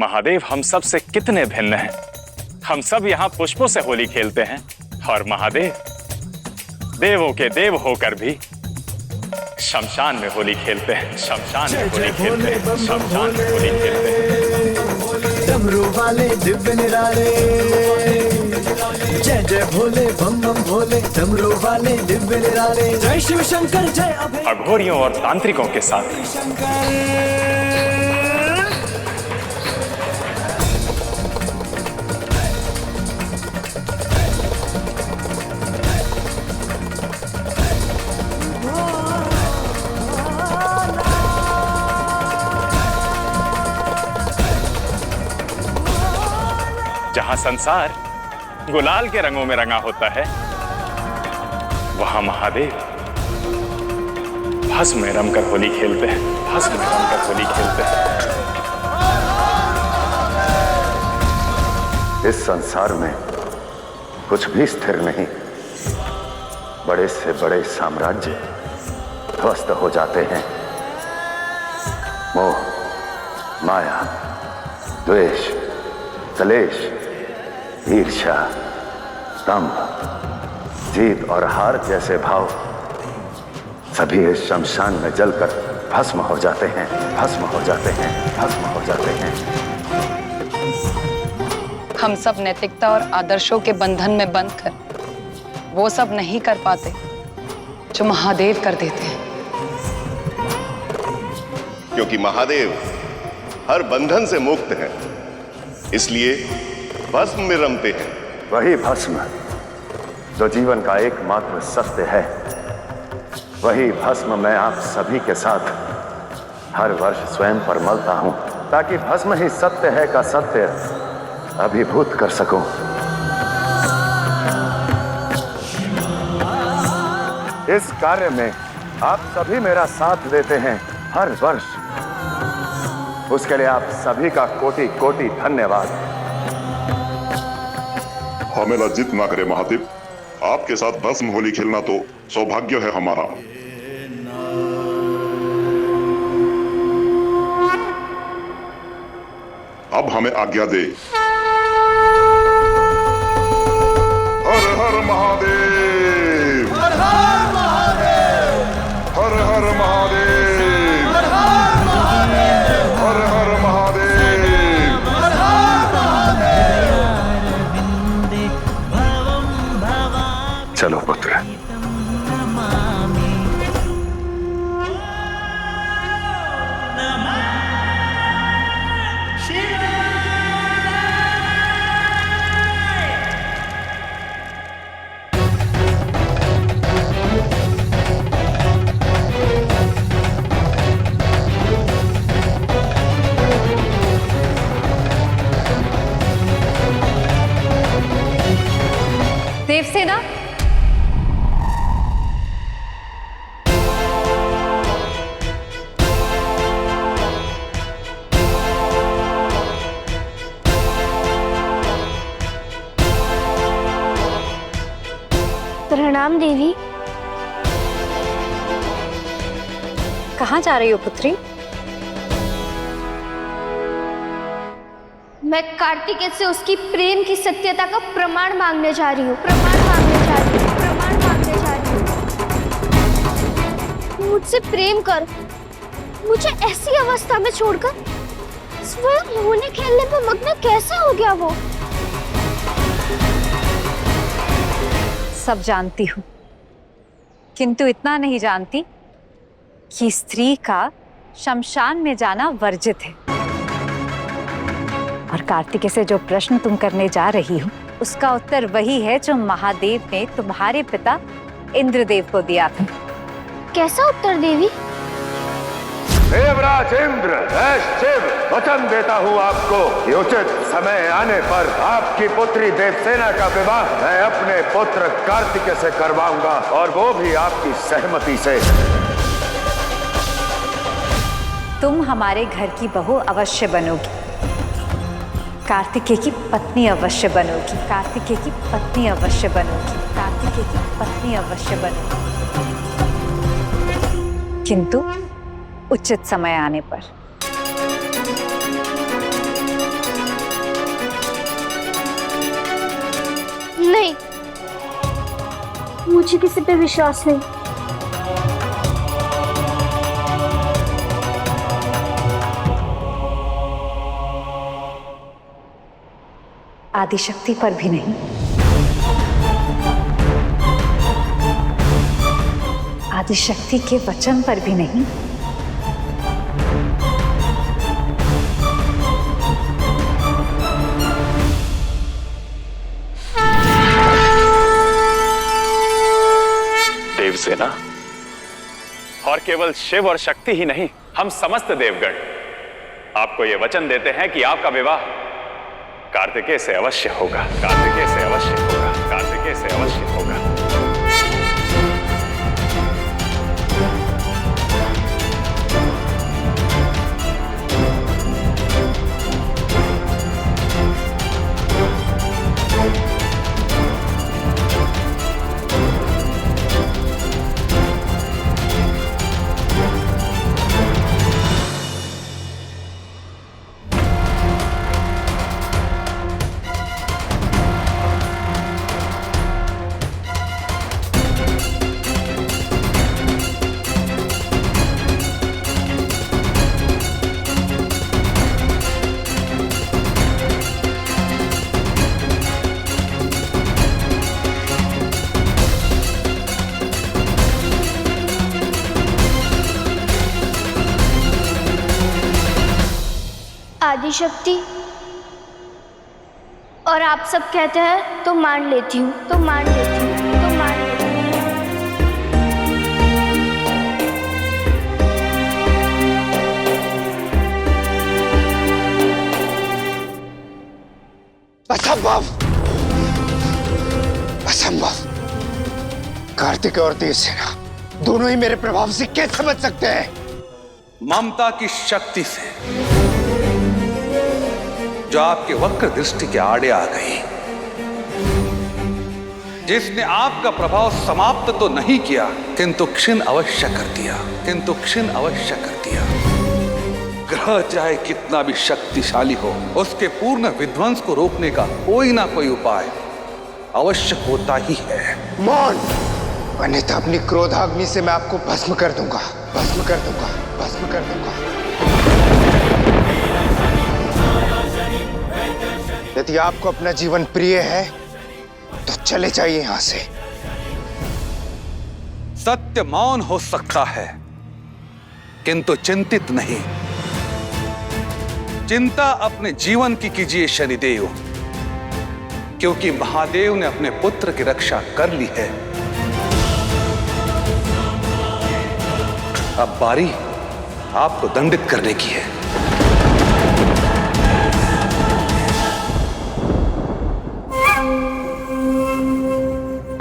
महादेव हम सब से कितने भिन्न हैं। हम सब यहाँ पुष्पों से होली खेलते हैं और महादेव देवों के देव होकर भी शमशान में होली खेलते हैं। शमशान में होली खेलते हैं। शमशान में होली खेलते हैं। डमरू वाले दिव्य निराले, जय जय भोले बम बम भोले, डमरू वाले दिव्य निराले, जय शिव शंकर जय अभय। अघोरियों और तांत्रिकों के साथ जहां संसार गुलाल के रंगों में रंगा होता है, वहां महादेव भस्म में रमकर होली खेलते हैं। भस्म में रमकर होली खेलते हैं। इस संसार में कुछ भी स्थिर नहीं। बड़े से बड़े साम्राज्य ध्वस्त हो जाते हैं। मोह, माया, द्वेष, कलेश, ईर्ष्या, दंभ, जीत और हार जैसे भाव सभी इस शमशान में जलकर भस्म हो जाते हैं। भस्म हो जाते हैं। भस्म हो जाते हैं। हम सब नैतिकता और आदर्शों के बंधन में बंध कर वो सब नहीं कर पाते जो महादेव कर देते हैं। क्योंकि महादेव हर बंधन से मुक्त हैं, इसलिए भस्म में रमते हैं। वही भस्म जो जीवन का एकमात्र सत्य है, वही भस्म मैं आप सभी के साथ हर वर्ष स्वयं पर मलता हूं, ताकि भस्म ही सत्य है का सत्य अभिभूत कर सकूं। इस कार्य में आप सभी मेरा साथ देते हैं हर वर्ष। उसके लिए आप सभी का कोटि कोटि धन्यवाद। हमें लज्जित ना करे महादेव, आपके साथ भस्म होली खेलना तो सौभाग्य है हमारा। अब हमें आज्ञा दे। हर हर महादेव, हर हर महादेव, हर हर महादेव, हर हर महादेव, हर हर महादेव, हर हर महादेव। चलो पुत्र, देवसेना, प्रणाम देवी। कहाँ जा रही हो पुत्री? मैं कार्तिकेय से उसकी प्रेम की सत्यता का प्रमाण मांगने जा रही हूँ। प्रमाण मांगने जा रही हूँ। प्रमाण मांगने जा रही हूँ। मुझसे प्रेम कर, मुझे ऐसी अवस्था में छोड़कर स्वयं होली खेलने पर मग्न कैसे हो गया वो? सब जानती हूँ, किंतु इतना नहीं जानती कि स्त्री का शमशान में जाना वर्जित है। और कार्तिकेय से जो प्रश्न तुम करने जा रही हो, उसका उत्तर वही है जो महादेव ने तुम्हारे पिता इंद्रदेव को दिया था। कैसा उत्तर देवी? देवराज इंद्र, शिव वचन देता हूँ आपको कि उचित समय आने पर आपकी पुत्री देवसेना का विवाह मैं अपने पुत्र कार्तिकेय से करवाऊंगा, और वो भी आपकी सहमति से। तुम हमारे घर की बहू अवश्य बनोगी, कार्तिकेय की पत्नी अवश्य बनोगी, कार्तिकेय की पत्नी अवश्य बनोगी, कार्तिकेय की पत्नी अवश्य बनोगी, किंतु उचित समय आने पर। नहीं, मुझे किसी पे विश्वास नहीं। आदिशक्ति पर भी नहीं। आदिशक्ति के वचन पर भी नहीं। देवसेना, और केवल शिव और शक्ति ही नहीं, हम समस्त देवगण आपको यह वचन देते हैं कि आपका विवाह कार्तिकेय से अवश्य होगा। कार्तिकेय से अवश्य होगा। कार्तिकेय से अवश्य होगा। आदिशक्ति, और आप सब कहते हैं तो मान लेती हूँ, तो मान लेती हूँ, तो मान लेती हूँ। असंभव, असंभव। कार्तिक और देवसेना दोनों ही मेरे प्रभाव से कैसे बच सकते हैं? ममता की शक्ति से, जो आपके वक्र दृष्टि के आड़े आ गई, जिसने आपका प्रभाव समाप्त तो नहीं किया किंतु क्षीण अवश्य कर दिया, किंतु क्षीण अवश्य कर दिया। ग्रह चाहे कितना भी शक्तिशाली हो, उसके पूर्ण विध्वंस को रोकने का कोई ना कोई उपाय अवश्य होता ही है। मौन, अन्यथा अपनी क्रोधाग्नि से मैं आपको भस्म कर दूंगा, भस्म कर दूंगा, भस्म कर दूंगा। यदि आपको अपना जीवन प्रिय है तो चले जाइए यहां से। सत्य मौन हो सकता है किंतु चिंतित नहीं। चिंता अपने जीवन की कीजिए शनिदेव, क्योंकि महादेव ने अपने पुत्र की रक्षा कर ली है। अब बारी आपको दंडित करने की है।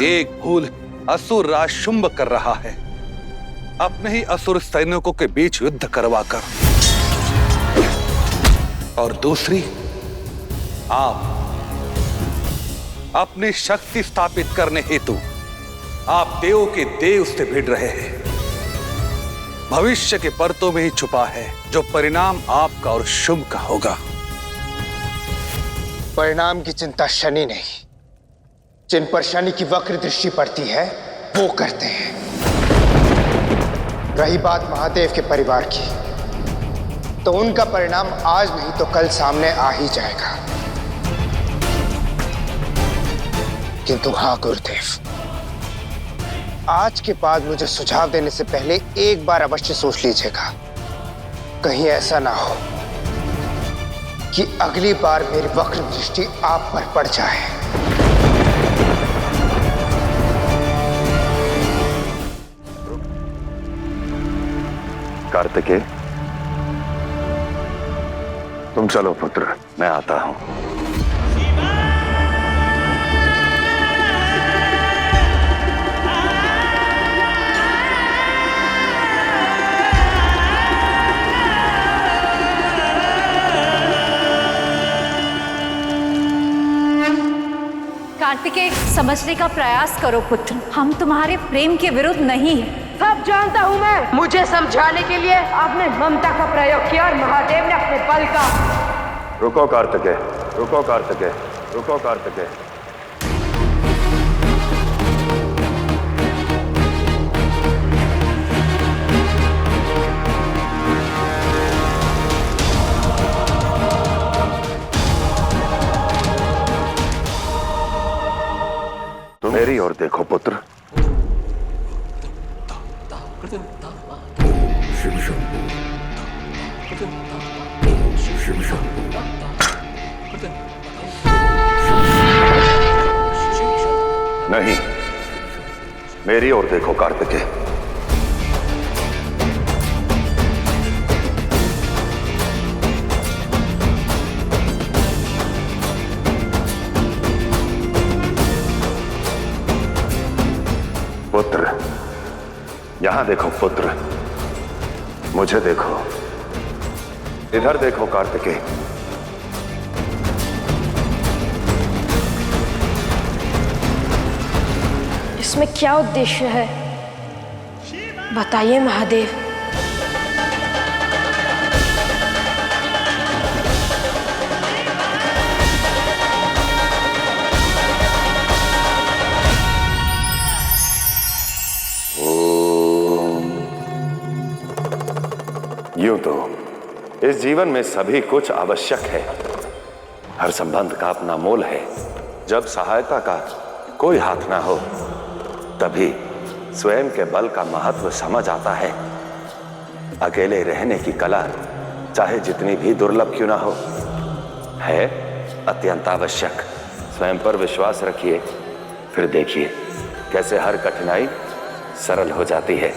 एक भूल असुर राज शुंभ कर रहा है, अपने ही असुर सैनिकों के बीच युद्ध करवाकर, और दूसरी आप अपनी शक्ति स्थापित करने हेतु आप देवों के देव से भिड़ रहे हैं। भविष्य के परतों में ही छुपा है जो परिणाम आपका और शुभ का होगा। परिणाम की चिंता शनि नहीं, जिन पर शनि की वक्र दृष्टि पड़ती है वो करते हैं। रही बात महादेव के परिवार की, तो उनका परिणाम आज नहीं तो कल सामने आ ही जाएगा। किंतु हाँ गुरुदेव, आज के बाद मुझे सुझाव देने से पहले एक बार अवश्य सोच लीजिएगा। कहीं ऐसा ना हो कि अगली बार मेरी वक्र दृष्टि आप पर पड़ जाए। कार्तिकेय, तुम चलो पुत्र, मैं आता हूं। कार्तिकेय, समझने का प्रयास करो पुत्र, हम तुम्हारे प्रेम के विरुद्ध नहीं हैं। सब जानता हूँ मैं। मुझे समझाने के लिए आपने ममता का प्रयोग किया और महादेव ने अपने बल का। रुको कार्तिकेय, रुको कार्तिकेय, रुको कार्तिकेय। ओर देखो पुत्र। नहीं, मेरी ओर देखो कार्तिकेय। पुत्र, यहां देखो पुत्र, मुझे देखो, इधर देखो कार्तिकेय। इसमें क्या उद्देश्य है, बताइए महादेव। यूं तो इस जीवन में सभी कुछ आवश्यक है, हर संबंध का अपना मोल है। जब सहायता का कोई हाथ ना हो तभी स्वयं के बल का महत्व समझ आता है। अकेले रहने की कला चाहे जितनी भी दुर्लभ क्यों ना हो, है अत्यंत आवश्यक। स्वयं पर विश्वास रखिए, फिर देखिए कैसे हर कठिनाई सरल हो जाती है।